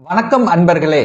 வணக்கம் அன்பர்களே.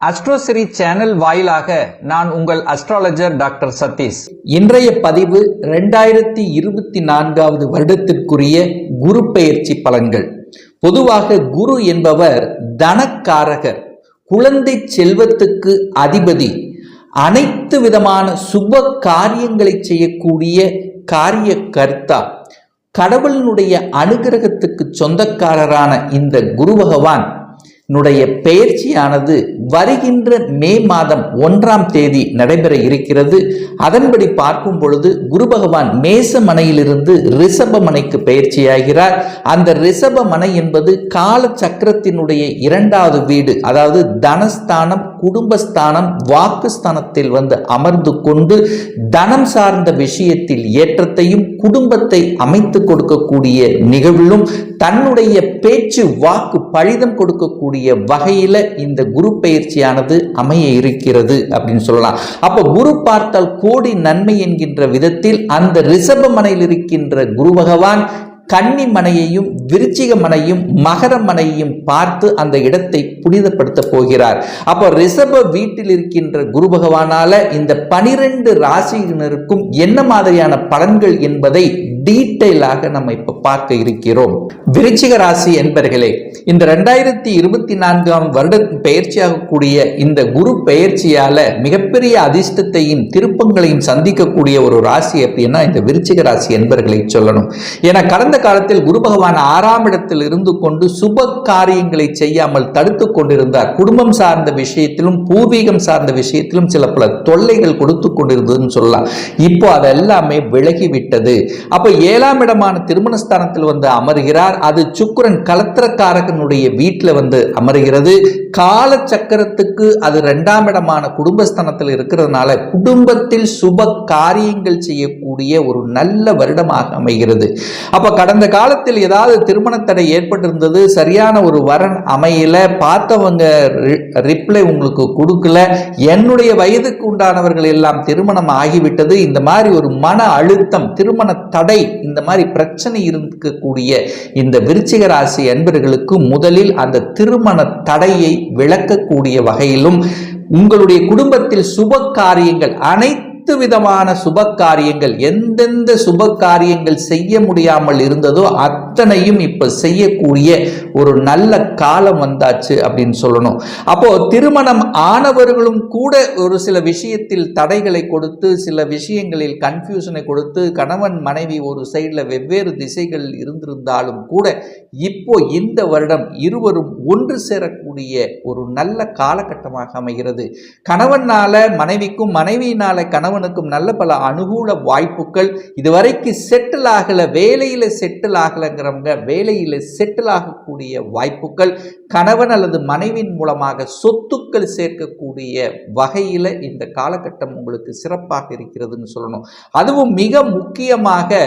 அஸ்ட்ரோசிரி சேனல் வாயிலாக நான் உங்கள் அஸ்ட்ராலஜர் டாக்டர் சதீஷ். இன்றைய பதிவு 2024 வருடத்திற்குரிய குரு பெயர்ச்சி பலன்கள். பொதுவாக குரு என்பவர் தனக்காரகர், குழந்தை செல்வத்துக்கு அதிபதி, அனைத்து விதமான சுப காரியங்களை செய்யக்கூடிய காரிய கர்த்தா, கடவுளினுடைய அனுகிரகத்துக்கு சொந்தக்காரரான இந்த குரு பகவான் பெயர்ச்சியானது வருகின்ற மே மாதம் 1ஆம் தேதி நடைபெற இருக்கிறது. அதன்படி பார்க்கும் பொழுது குரு பகவான் மேச மனையிலிருந்து ரிஷப மனைக்கு பெயர்ச்சியாகிறார். அந்த ரிஷப மனை என்பது கால சக்கரத்தினுடைய 2வது வீடு, அதாவது தனஸ்தானம், குடும்பஸ்தானம், வாக்குஸ்தானத்தில் வந்து அமர்ந்து கொண்டு தனம் சார்ந்த விஷயத்தில் ஏற்றத்தையும் குடும்பத்தை அமைத்து கொடுக்கக்கூடிய நிகழ்விலும் தன்னுடைய பேச்சு வாக்கு பழிதம் கொடுக்கக்கூடிய வகையில இந்த குரு பெயர்ச்சியானது அமைய இருக்கிறது அப்படின்னு சொல்லலாம். அப்ப குரு பார்த்தால் கோடி நன்மை என்கின்ற விதத்தில் அந்த ரிஷப மனையில் இருக்கின்ற குரு பகவான் கன்னி மனையையும் விருச்சிக மனையும் மகர மனையையும் பார்த்து அந்த இடத்தை புனிதப்படுத்த போகிறார். அப்போ ரிஷப வீட்டில் இருக்கின்ற குரு பகவானால இந்த 12 ராசியினருக்கும் என்ன மாதிரியான பலன்கள் என்பதை டீட்டெயிலாக நம்ம இப்ப பார்க்க இருக்கிறோம். விருச்சிக ராசி என்பர்களே, இந்த 2024 வருட பெயர்ச்சியாகக்கூடிய இந்த குரு பெயர்ச்சியால மிகப்பெரிய அதிர்ஷ்டத்தையும் திருப்பங்களையும் சந்திக்கக்கூடிய ஒரு ராசி அப்படின்னா இந்த விருச்சிக ராசி என்பர்களை சொல்லணும். ஏன்னா கடந்த காலத்தில் குரு பகவான் 6ஆம் இடத்தில் இருந்து கொண்டு சுப காரியங்களை செய்யாமல் தடுத்து கொண்டிருந்தார். குடும்பம் சார்ந்த விஷயத்திலும் பூர்வீகம் சார்ந்த விஷயத்திலும் சில பல தொல்லைகள் கொடுத்து கொண்டிருந்ததுன்னு சொல்லலாம். இப்போ அதெல்லாமே விலகிவிட்டது. அப்ப 7ஆம் இடமான திருமணஸ்தானத்தில் வந்து அமர்கிறார். அது சுக்கிரன் கலத்திரக்காரகனுடைய வீட்டில் வந்து அமர்கிறது. கால சக்கரத்துக்கு அது 2ஆம் இடமான குடும்பஸ்தானத்தில் இருக்கிறதுனால குடும்பத்தில் சுப காரியங்கள் செய்யக்கூடிய ஒரு நல்ல வருடமாக அமைகிறது. அப்ப கடந்த காலத்தில் ஏதாவது திருமண தடை ஏற்பட்டிருந்தது, சரியான ஒரு வரன் அமையல, பார்த்தவங்க ரிப்ளை உங்களுக்கு கொடுக்கல, என்னுடைய வயதுக்கு உண்டானவர்கள் எல்லாம் திருமணம் ஆகிவிட்டது, இந்த மாதிரி ஒரு மன அழுத்தம், திருமண தடை, இந்த மாதிரி பிரச்சனை இருக்கக்கூடிய இந்த விருச்சிக ராசி அன்பர்களுக்கு முதலில் அந்த திருமண தடையை விளக்கக்கூடிய வகையிலும் உங்களுடைய குடும்பத்தில் சுப காரியங்கள், அனைத்து விதமான சுப காரியங்கள், எந்தெந்த சுப காரியங்கள் செய்ய முடியாமல் இருந்ததோ அத்தனையும் இப்ப செய்யக்கூடிய ஒரு நல்ல காலம் வந்தாச்சு அப்படின்னு சொல்லணும். அப்போ திருமணம் ஆனவர்களும் கூட ஒரு சில விஷயத்தில் தடைகளை கொடுத்து, சில விஷயங்களில் கன்ஃபியூஷனை கொடுத்து, கணவன் மனைவி ஒரு சைடில் வெவ்வேறு திசைகள் இருந்திருந்தாலும் கூட இப்போ இந்த வருடம் இருவரும் ஒன்று சேரக்கூடிய ஒரு நல்ல காலகட்டமாக அமைகிறது. கணவனால மனைவிக்கும், மனைவியினால கணவனுக்கும் நல்ல பல அனுகூல வாய்ப்புகள். இதுவரைக்கு செட்டில் ஆகல, வேலையில செட்டில் ஆகலங்கிறவங்க வேலையில செட்டில் ஆகக்கூடிய வாய்ப்புகள், கணவன் அல்லது மனைவியின் மூலமாக சொத்துக்கள் சேர்க்கக்கூடிய வகையில இந்த காலகட்டம் உங்களுக்கு சிறப்பாக இருக்கிறதுன்னு சொல்லணும். அதுவும் மிக முக்கியமாக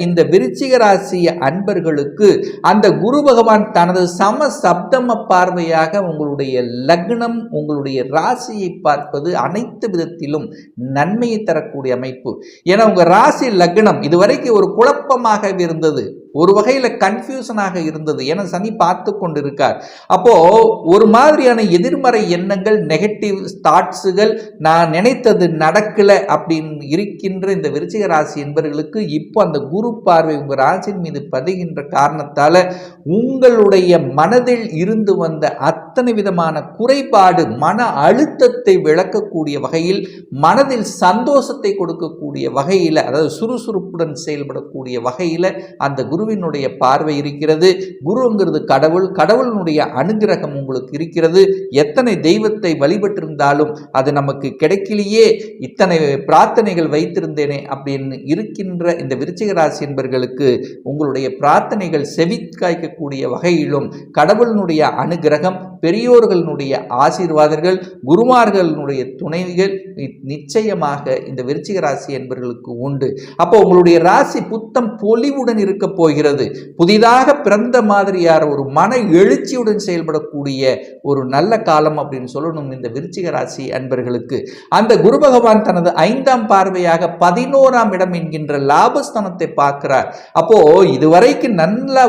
இந்த விருச்சிக ராசி அன்பர்களுக்கு அந்த குரு பகவான் தனது சம சப்தம பார்வையாக உங்களுடைய லக்னம், உங்களுடைய ராசியை பார்ப்பது அனைத்து விதத்திலும் நன்மையை தரக்கூடிய அமைப்பு. ஏன்னா உங்க ராசி லக்னம் இதுவரைக்கும் ஒரு குழப்பமாக இருந்தது, ஒரு வகையில கன்ஃபியூஷனாக இருந்தது. ஏன்னா சனி பார்த்து கொண்டிருக்கார். அப்போ ஒரு மாதிரியான எதிர்மறை எண்ணங்கள், நெகட்டிவ் தாட்ஸுகள், நான் நினைத்தது நடக்கல அப்படின்னு இருக்கின்ற இந்த விருச்சிக ராசி என்பவர்களுக்கு இப்போ அந்த குரு பார்வை உங்க ராசியின் மீது பதிகின்ற காரணத்தால உங்களுடைய மனதில் இருந்து வந்த அத்தனை விதமான குறைபாடு, மன அழுத்தத்தை விளக்கக்கூடிய வகையில், மனதில் சந்தோஷத்தை கொடுக்கக்கூடிய வகையில், அதாவது சுறுசுறுப்புடன் செயல்படக்கூடிய வகையில் அந்த குருவினுடைய பார்வை இருக்கிறது. குருங்கிறது கடவுள், கடவுளினுடைய அனுகிரகம் உங்களுக்கு இருக்கிறது. எத்தனை தெய்வத்தை வழிபட்டிருந்தாலும் அது நமக்கு கிடைக்கலையே, இத்தனை பிரார்த்தனைகள் வைத்திருந்தேனே அப்படின்னு இருக்கின்ற இந்த விருச்சிக ராசி என்பவர்களுக்கு உங்களுடைய பிரார்த்தனைகள் செவிக்காய்க்கக்கூடிய வகையிலும் கடவுளினுடைய அனுகிரகம், பெரியோர்களுடைய ஆசீர்வாதங்கள், குருமார்களுடைய துணைகள் நிச்சயமாக இந்த விருச்சிக ராசி என்பவர்களுக்கு உண்டு. அப்போ உங்களுடைய ராசி புத்தம் பொலிவுடன் இருக்க போகிறது. போகிறது. புதிதாக பிறந்த மாதிரியான ஒரு மன எழுச்சியுடன் செயல்படக்கூடிய ஒரு நல்ல காலம் அப்படின்னு சொல்லணும் இந்த விருச்சிக ராசி அன்பர்களுக்கு. அந்த குரு பகவான் தனது 5ஆம் பார்வையாக 11ஆம் இடம் என்கின்ற லாபஸ்தானத்தை பார்க்கிறார். அப்போ இதுவரைக்கும் நல்லா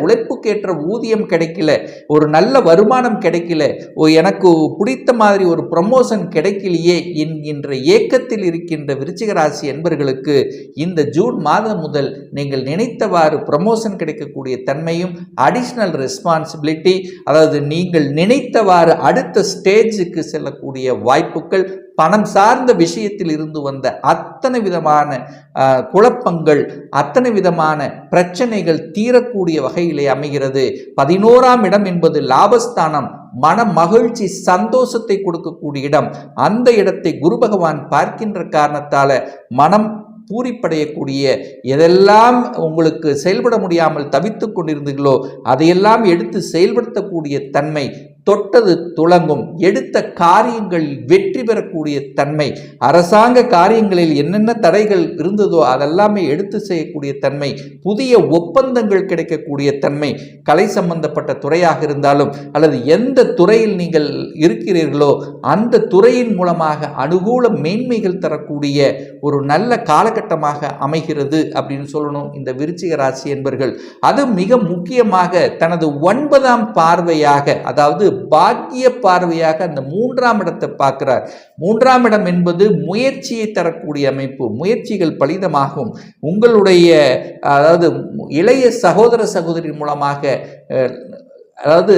உழைப்புக்கேற்ற ஊதியம் கிடைக்கல, ஒரு நல்ல வருமானம் கிடைக்கல, எனக்கு பிடித்த மாதிரி ஒரு ப்ரமோஷன் கிடைக்கலையே என்கின்ற ஏக்கத்தில் இருக்கின்ற விருச்சிக ராசி என்பர்களுக்கு இந்த ஜூன் மாதம் முதல் நீங்கள் நினைத்தவாறு ப்ரமோஷன் கிடைக்கக்கூடிய தன்மையும் அடிஷனல் ரெஸ்பான்சிபிலிட்டி, அதாவது நீங்கள் நினைத்தவாறு அடுத்த ஸ்டேஜுக்கு செல்லக்கூடிய வாய்ப்புகள், பணம் சார்ந்த விஷயத்தில் இருந்து வந்த அத்தனை விதமான குழப்பங்கள், அத்தனை விதமான பிரச்சனைகள் தீரக்கூடிய வகையிலே அமைகிறது. 11ஆம் இடம் என்பது லாபஸ்தானம், மன மகிழ்ச்சி சந்தோஷத்தை கொடுக்கக்கூடிய இடம். அந்த இடத்தை குரு பகவான் பார்க்கின்ற காரணத்தால மனம் பூரிப்படையக்கூடிய, எதெல்லாம் உங்களுக்கு செயல்பட முடியாமல் தவித்துக் கொண்டிருந்தீர்களோ அதையெல்லாம் எடுத்து செயல்படுத்தக்கூடிய தன்மை, தொட்டது துளங்கும், எடுத்த காரியங்கள் வெற்றி பெறக்கூடிய தன்மை, அரசாங்க காரியங்களில் என்னென்ன தடைகள் இருந்ததோ அதெல்லாமே எடுத்து செய்யக்கூடிய தன்மை, புதிய ஒப்பந்தங்கள் கிடைக்கக்கூடிய தன்மை, கலை சம்பந்தப்பட்ட துறையாக இருந்தாலும் அல்லது எந்த துறையில் நீங்கள் இருக்கிறீர்களோ அந்த துறையின் மூலமாக அனுகூல மேன்மைகள் தரக்கூடிய ஒரு நல்ல காலகட்டமாக அமைகிறது அப்படின்னு சொல்லணும் இந்த விருச்சிக ராசி என்பர்கள். அது மிக முக்கியமாக தனது 9ஆம் பார்வையாக, அதாவது பாக்கிய பார்வையாக அந்த 3ஆம் இடத்தை பார்க்கிறார். 3ஆம் இடம் என்பது முயற்சியை தரக்கூடிய அமைப்பு. முயற்சிகள் பலிதமாகும். உங்களுடைய அதாவது இளைய சகோதர சகோதரி மூலமாக, அதாவது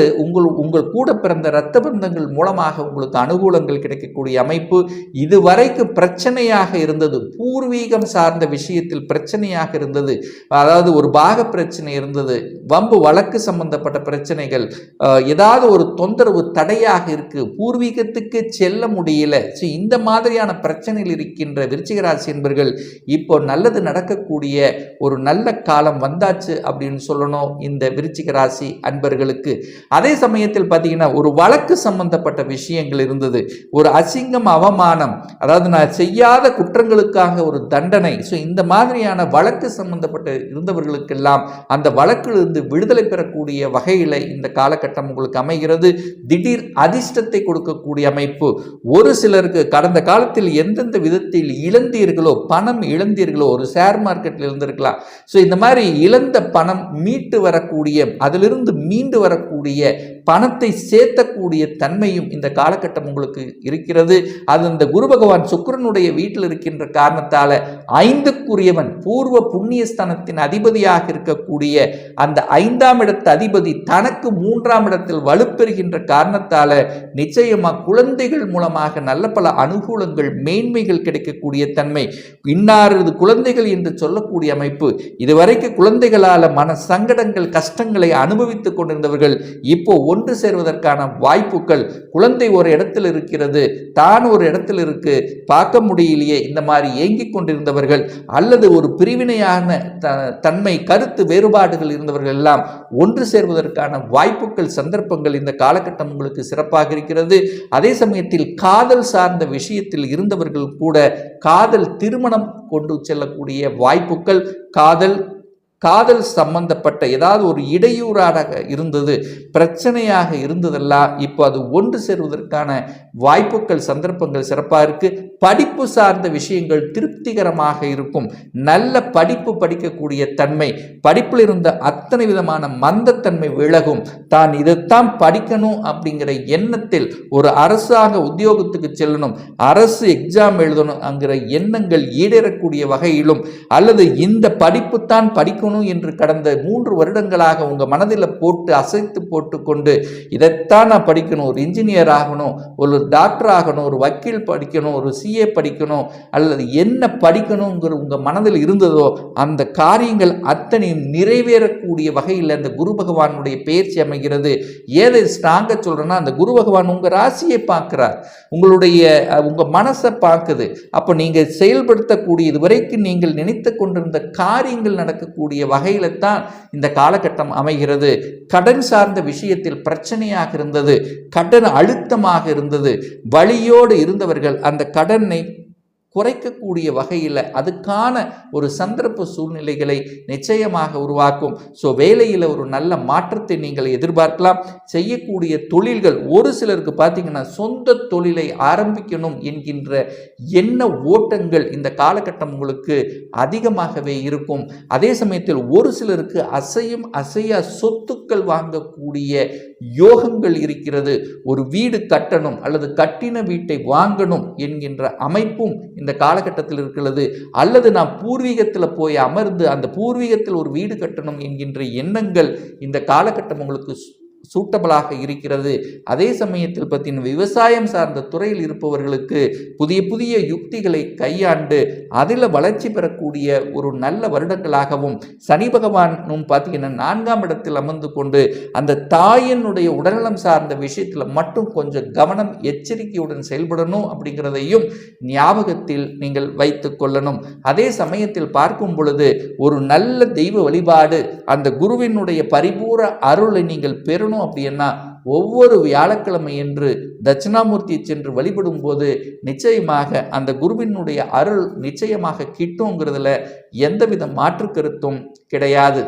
உங்கள் கூட பிறந்த இரத்த பந்தங்கள் மூலமாக உங்களுக்கு அனுகூலங்கள் கிடைக்கக்கூடிய அமைப்பு. இதுவரைக்கும் பிரச்சனையாக இருந்தது, பூர்வீகம் சார்ந்த விஷயத்தில் பிரச்சனையாக இருந்தது, அதாவது ஒரு பாக பிரச்சனை இருந்தது, வம்பு வழக்கு சம்பந்தப்பட்ட பிரச்சனைகள், ஏதாவது ஒரு தொந்தரவு தடையாக இருக்கு, பூர்வீகத்துக்கு செல்ல முடியல. ஸோ இந்த மாதிரியான பிரச்சனையில் இருக்கின்ற விருச்சிக ராசி என்பர்கள் இப்போ நல்லது நடக்கக்கூடிய ஒரு நல்ல காலம் வந்தாச்சு அப்படின்னு சொல்லணும் இந்த விருச்சிக ராசி அன்பர்களுக்கு. அதே சமயத்தில் பார்த்தீங்கன்னா ஒரு வழக்கு சம்பந்தப்பட்ட விஷயங்கள் இருந்தது, ஒரு அசிங்கம், அவமானம், அதாவது நான் செய்யாத குற்றங்களுக்காக ஒரு தண்டனை. ஸோ இந்த மாதிரியான வழக்கு சம்பந்தப்பட்ட இருந்தவர்களுக்கெல்லாம் அந்த வழக்கிலிருந்து விடுதலை பெறக்கூடிய வகையில் இந்த காலகட்டம் உங்களுக்கு அமைகிறது. திடீர் அதிர்ஷ்டத்தை கொடுக்கக்கூடிய அமைப்பு. ஒரு சிலருக்கு கடந்த காலத்தில் எந்தெந்த விதத்தில் இழந்தீர்களோ, பணம் இழந்தீர்களோ, ஒரு ஷேர் மார்க்கெட்டில் இருந்திருக்கலாம். ஸோ இந்த மாதிரி இழந்த பணம் மீட்டு வரக்கூடிய, அதிலிருந்து மீண்டு வரக்கூடிய பணத்தை சேர்த்தக்கூடிய தன்மையும் இந்த காலகட்டம் உங்களுக்கு இருக்கிறது. அது இந்த குரு பகவான் சுக்கிரனுடைய வீட்டில் இருக்கின்ற காரணத்தால 5க்குரியவன், பூர்வ புண்ணியஸ்தானத்தின் அதிபதியாக இருக்கக்கூடிய அந்த 5ஆம் இடத்து அதிபதி தனக்கு 3ஆம் இடத்தில் வலுப்பெறுகின்ற காரணத்தால நிச்சயமா குழந்தைகள் மூலமாக நல்ல பல அனுகூலங்கள், மேன்மைகள் கிடைக்கக்கூடிய தன்மை. இன்னாரது குழந்தைகள் என்று சொல்லக்கூடிய அமைப்பு. இதுவரைக்கும் குழந்தைகளால மன சங்கடங்கள், கஷ்டங்களை அனுபவித்துக் கொண்டிருந்தவர்கள் இப்போ ஒன்று சேர்வதற்கான வாய்ப்புகள். குழந்தை ஒரு இடத்தில் இருக்கிறது, தான் ஒரு இடத்தில் இருக்கு, பார்க்க முடியலையே, இந்த மாதிரி ஏங்கிக் கொண்டிருந்தவர்கள் அல்லது ஒரு பிரிவினையான தன்மை, கருத்து வேறுபாடுகள் இருந்தவர்கள் எல்லாம் ஒன்று சேர்வதற்கான வாய்ப்புகள், சந்தர்ப்பங்கள் இந்த காலகட்டம் உங்களுக்கு சிறப்பாக இருக்கிறது. அதே சமயத்தில் காதல் சார்ந்த விஷயத்தில் இருந்தவர்கள் கூட காதல் திருமணம் கொண்டு செல்லக்கூடிய வாய்ப்புகள், காதல் சம்பந்தப்பட்ட ஏதாவது ஒரு இடையூறாக இருந்தது, பிரச்சனையாக இருந்ததெல்லாம் இப்போ அது ஒன்று சேர்வதற்கான வாய்ப்புகள், சந்தர்ப்பங்கள் சிறப்பாக இருக்கு. படிப்பு சார்ந்த விஷயங்கள் திருப்திகரமாக இருக்கும். நல்ல படிப்பு படிக்கக்கூடிய தன்மை, படிப்பில் இருந்த அத்தனை விதமான மந்தத்தன்மை விலகும். தான் இதைத்தான் படிக்கணும் அப்படிங்கிற எண்ணத்தில் ஒரு அரசாங்க உத்தியோகத்துக்கு செல்லணும், அரசு எக்ஸாம் எழுதணும் அங்கிற எண்ணங்கள் ஈடேறக்கூடிய வகையிலும், அல்லது இந்த படிப்பு தான் படிக்கணும் என்று கடந்த 3 வருடங்களாக உங்க மனதில் போட்டு அசைத்து போட்டு கொண்டு இதைத்தான் நான் படிக்கணும், ஒரு இன்ஜினியர் ஆகணும், ஒரு டாக்டர் ஆகணும், ஒரு வக்கீல் படிக்கணும், ஒரு சிஏ படிக்கணும், அல்லது என்ன படிக்கணுங்கிற உங்க மனதில் இருந்ததோ அந்த காரியங்கள் அத்தனையும் நிறைவேறக்கூடிய வகையில் அந்த குரு பகவானுடைய பெயர்ச்சி அமைகிறது. ஏதை ஸ்ட்ராங்கா சொல்றேன்னா, அந்த குரு பகவான் உங்க ராசியை பார்க்கிறார், உங்க மனசை பார்க்குது. அப்போ நீங்க செயல்படுத்தக்கூடிய இதுவரைக்கும் நீங்கள் நினைத்து கொண்டிருந்த காரியங்கள் நடக்கக்கூடிய வகையில தான் இந்த காலகட்டம் அமைகிறது. கடன் சார்ந்த விஷயத்தில் பிரச்சனையாக இருந்தது, கடன் அழுத்தமாக இருந்தது, வலியோடு இருந்தவர்கள் அந்த கடனை குறைக்கக்கூடிய வகையில் அதுக்கான ஒரு சந்தர்ப்ப சூழ்நிலைகளை நிச்சயமாக உருவாக்கும். ஸோ வேலையில் ஒரு நல்ல மாற்றத்தை நீங்கள் எதிர்பார்க்கலாம். செய்யக்கூடிய தொழில்கள் ஒரு சிலருக்கு பார்த்தீங்கன்னா சொந்த தொழிலை ஆரம்பிக்கணும் என்கின்ற எண்ண ஓட்டங்கள் இந்த காலகட்டம் உங்களுக்கு அதிகமாகவே இருக்கும். அதே சமயத்தில் ஒரு சிலருக்கு அசையும் அசையா சொத்துக்கள் வாங்கக்கூடிய யோகங்கள் இருக்கிறது. ஒரு வீடு கட்டணும் அல்லது கட்டின வீட்டை வாங்கணும் என்கின்ற அமைப்பும் இந்த காலகட்டத்தில் இருக்கிறது. அல்லது நாம் பூர்வீகத்தில் போய் அமர்ந்து அந்த பூர்வீகத்தில் ஒரு வீடு கட்டணும் என்கின்ற எண்ணங்கள் இந்த காலகட்டம் உங்களுக்கு சூட்டபிளாக இருக்கிறது. அதே சமயத்தில் பார்த்தீங்கன்னா விவசாயம் சார்ந்த துறையில் இருப்பவர்களுக்கு புதிய புதிய யுக்திகளை கையாண்டு அதில் வளர்ச்சி பெறக்கூடிய ஒரு நல்ல வருடங்களாகவும், சனி பகவானும் பார்த்தீங்கன்னா 4ஆம் இடத்தில் அமர்ந்து கொண்டு அந்த தாயினுடைய உடல்நலம் சார்ந்த விஷயத்தில் மட்டும் கொஞ்சம் கவனம் எச்சரிக்கையுடன் செயல்படணும் அப்படிங்கிறதையும் ஞாபகத்தில் நீங்கள் வைத்து கொள்ளணும். அதே சமயத்தில் பார்க்கும் பொழுது ஒரு நல்ல தெய்வ வழிபாடு, அந்த குருவினுடைய பரிபூர அருளை நீங்கள் பெறணும் அப்படின்னா ஒவ்வொரு வியாழக்கிழமை என்று தட்சிணாமூர்த்தியை சென்று வழிபடும் போது நிச்சயமாக அந்த குருவினுடைய அருள் நிச்சயமாக கிட்டுங்கிறதுல எந்தவித மாற்று கருத்தும் கிடையாது.